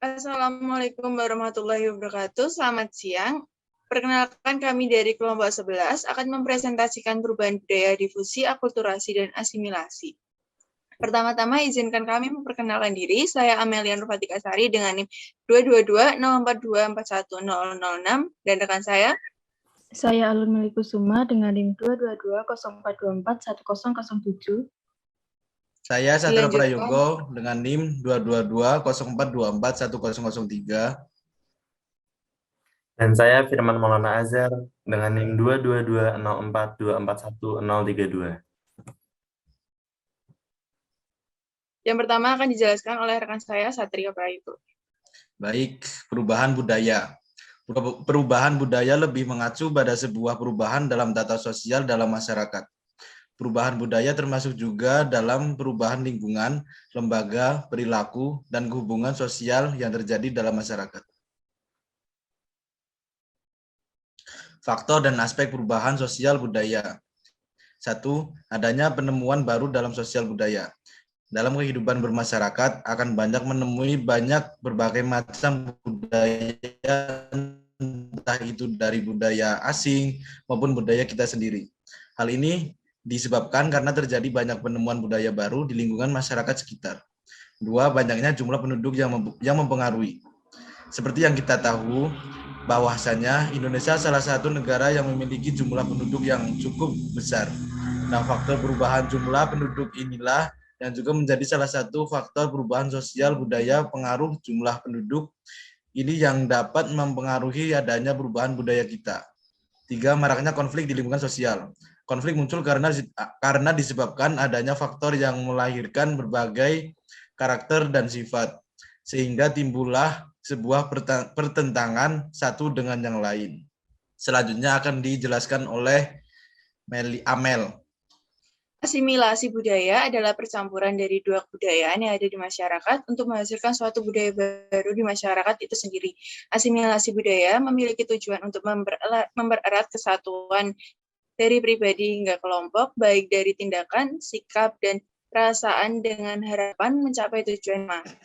Assalamualaikum warahmatullahi wabarakatuh. Selamat siang. Perkenalkan kami dari kelompok 11 akan mempresentasikan perubahan budaya, difusi, akulturasi, dan asimilasi. Pertama-tama izinkan kami memperkenalkan diri. Saya Amelia Nurfatika Sari dengan NIM 22204241006 dan rekan saya. Saya Alun Melikusuma dengan NIM 22204241007. Saya Satria Prayogo dengan NIM 22204241003. Dan saya Firman Maulana Azhar dengan NIM 22204241032. Yang pertama akan dijelaskan oleh rekan saya Satria Prayogo. Baik, perubahan budaya. Perubahan budaya lebih mengacu pada sebuah perubahan dalam tata sosial dalam masyarakat. Perubahan budaya termasuk juga dalam perubahan lingkungan, lembaga, perilaku, dan hubungan sosial yang terjadi dalam masyarakat. Faktor dan aspek perubahan sosial budaya. 1. Adanya penemuan baru dalam sosial budaya. Dalam kehidupan bermasyarakat akan banyak menemui berbagai macam budaya, entah itu dari budaya asing maupun budaya kita sendiri. Hal ini disebabkan karena terjadi banyak penemuan budaya baru di lingkungan masyarakat sekitar. 2. Banyaknya jumlah penduduk yang mempengaruhi. Seperti yang kita tahu, bahwasanya Indonesia salah satu negara yang memiliki jumlah penduduk yang cukup besar. Nah, faktor perubahan jumlah penduduk inilah yang juga menjadi salah satu faktor perubahan sosial budaya pengaruh jumlah penduduk ini yang dapat mempengaruhi adanya perubahan budaya kita. 3. Maraknya konflik di lingkungan sosial. Konflik muncul karena disebabkan adanya faktor yang melahirkan berbagai karakter dan sifat, sehingga timbullah sebuah pertentangan satu dengan yang lain. Selanjutnya akan dijelaskan oleh Amel. Asimilasi budaya adalah percampuran dari dua kebudayaan yang ada di masyarakat untuk menghasilkan suatu budaya baru di masyarakat itu sendiri. Asimilasi budaya memiliki tujuan untuk mempererat kesatuan dari pribadi hingga kelompok, baik dari tindakan, sikap, dan perasaan dengan harapan mencapai tujuan masing.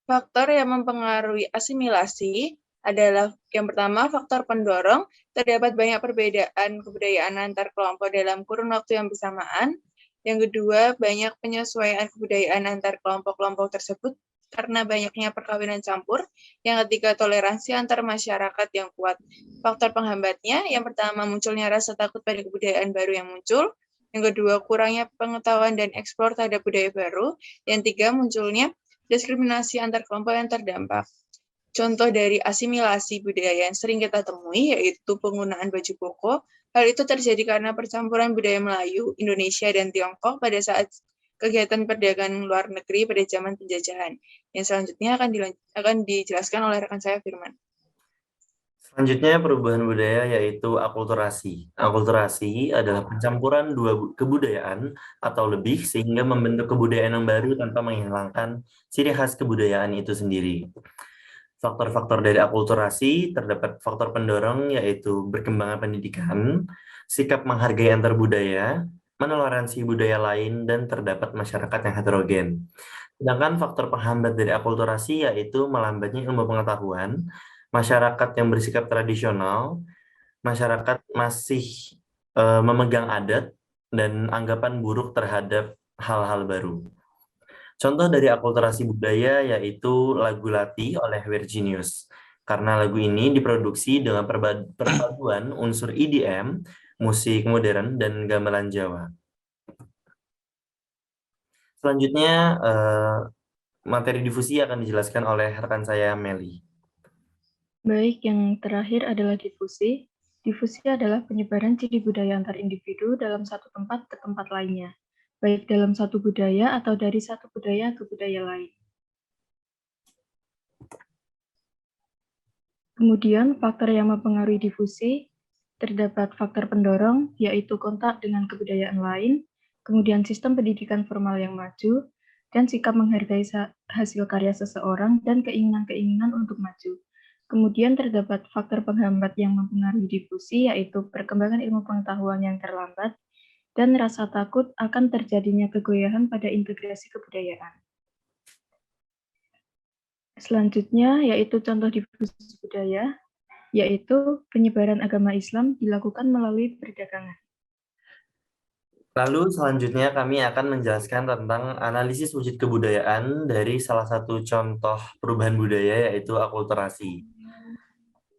Faktor yang mempengaruhi asimilasi adalah yang pertama faktor pendorong, terdapat banyak perbedaan kebudayaan antar kelompok dalam kurun waktu yang bersamaan. Yang kedua, banyak penyesuaian kebudayaan antar kelompok-kelompok tersebut karena banyaknya perkawinan campur. Yang ketiga, toleransi antar masyarakat yang kuat. Faktor penghambatnya, yang pertama munculnya rasa takut pada kebudayaan baru yang muncul. Yang kedua, kurangnya pengetahuan dan eksplor terhadap budaya baru. Yang tiga, munculnya diskriminasi antar kelompok yang terdampak. Contoh dari asimilasi budaya yang sering kita temui yaitu penggunaan baju koko. Hal itu terjadi karena percampuran budaya Melayu, Indonesia, dan Tiongkok pada saat kegiatan perdagangan luar negeri pada zaman penjajahan. Yang selanjutnya akan dijelaskan oleh rekan saya Firman. Selanjutnya perubahan budaya yaitu akulturasi. Akulturasi adalah pencampuran dua kebudayaan atau lebih sehingga membentuk kebudayaan yang baru tanpa menghilangkan ciri khas kebudayaan itu sendiri. Faktor-faktor dari akulturasi terdapat faktor pendorong yaitu berkembangnya pendidikan, sikap menghargai antar budaya, menoleransi budaya lain, dan terdapat masyarakat yang heterogen. Sedangkan faktor penghambat dari akulturasi yaitu melambatnya ilmu pengetahuan, masyarakat yang bersikap tradisional, masyarakat masih memegang adat, dan anggapan buruk terhadap hal-hal baru. Contoh dari akulturasi budaya yaitu lagu Latih oleh Virginius. Karena lagu ini diproduksi dengan perpaduan unsur EDM, musik modern, dan gamelan Jawa. Selanjutnya, materi difusi akan dijelaskan oleh rekan saya, Meli. Baik, yang terakhir adalah difusi. Difusi adalah penyebaran ciri budaya antar individu dalam satu tempat ke tempat lainnya, baik dalam satu budaya atau dari satu budaya ke budaya lain. Kemudian, faktor yang mempengaruhi difusi, terdapat faktor pendorong, yaitu kontak dengan kebudayaan lain, kemudian sistem pendidikan formal yang maju, dan sikap menghargai hasil karya seseorang dan keinginan-keinginan untuk maju. Kemudian terdapat faktor penghambat yang mempengaruhi difusi, yaitu perkembangan ilmu pengetahuan yang terlambat, dan rasa takut akan terjadinya kegoyahan pada integrasi kebudayaan. Selanjutnya yaitu contoh difusi budaya, yaitu penyebaran agama Islam dilakukan melalui perdagangan. Lalu selanjutnya kami akan menjelaskan tentang analisis wujud kebudayaan dari salah satu contoh perubahan budaya yaitu akulturasi.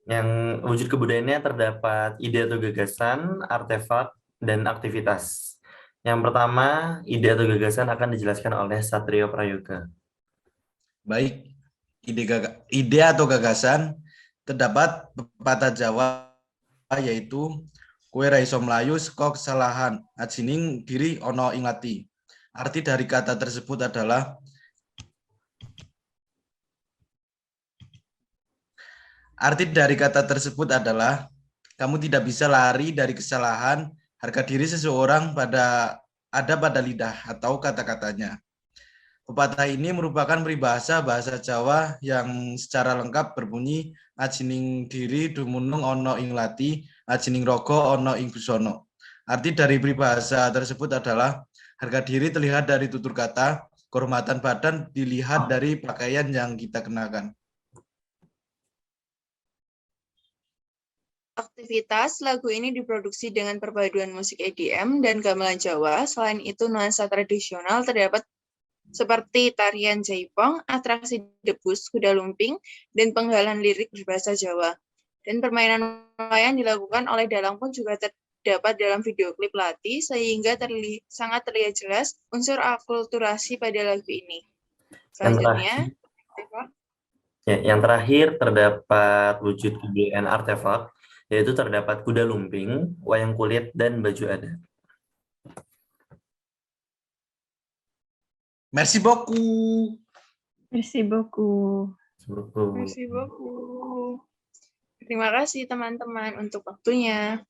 Yang wujud kebudayaannya terdapat ide atau gagasan, artefak, dan aktivitas. Yang pertama, ide atau gagasan akan dijelaskan oleh Satrio Prayoga. Baik, ide atau gagasan terdapat pepatah Jawa yaitu kue ra iso mlayu saka kesalahan, ajining diri ono ing ati. Arti dari kata tersebut adalah kamu tidak bisa lari dari kesalahan, harga diri seseorang ada pada lidah atau kata-katanya. Pepatah ini merupakan peribahasa bahasa Jawa yang secara lengkap berbunyi ajining diri dumunung ono ing lati, ajining rogo ono ing busono. Arti dari peribahasa tersebut adalah harga diri terlihat dari tutur kata, kehormatan badan dilihat dari pakaian yang kita kenakan. Aktivitas lagu ini diproduksi dengan perpaduan musik EDM dan gamelan Jawa. Selain itu, nuansa tradisional terdapat seperti tarian jaipong, atraksi debus, kuda lumping, dan penggalan lirik berbahasa Jawa. Dan permainan wayang dilakukan oleh dalang pun juga terdapat dalam video klip Lati, sehingga sangat terlihat jelas unsur akulturasi pada lagu ini. Selanjutnya, yang terakhir terdapat wujud kebudayaan artefak, yaitu terdapat kuda lumping, wayang kulit, dan baju adat. Merci beaucoup. Merci beaucoup. Merci beaucoup. Terima kasih teman-teman untuk waktunya.